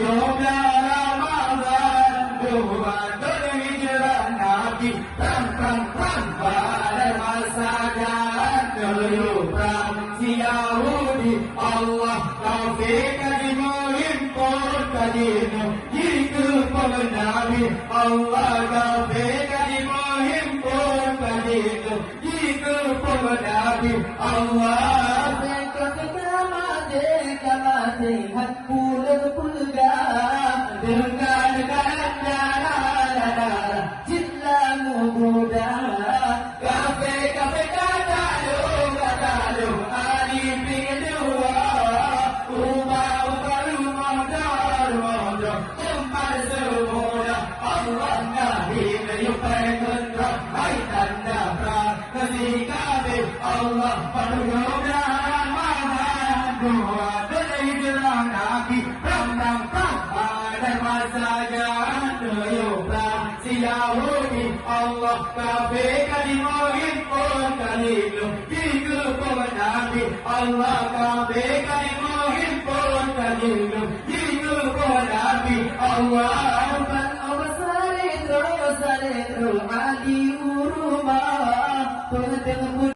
Ramadan, Ramadan hijrah Nabi, perang pada masa dahulu perang si Yahudi, Allah taufikkan mengimpor kadino itu Nabi, Allah taufikkan mengimpor kadino itu Nabi, Allah mati hakku berpegang dengan darah cintamu muda kafe kata lu ali berdua rumah tempat semula Allah nabi menyupai kontrak hai tanda kasih kafe Allah perlunya Nabi perang pada masa jahulu perang si Yahudi Allah kafirkan mengimpor kalilu itu Nabi Allah kafirkan mengimpor kalilu itu Nabi Allah besar itu adi urumah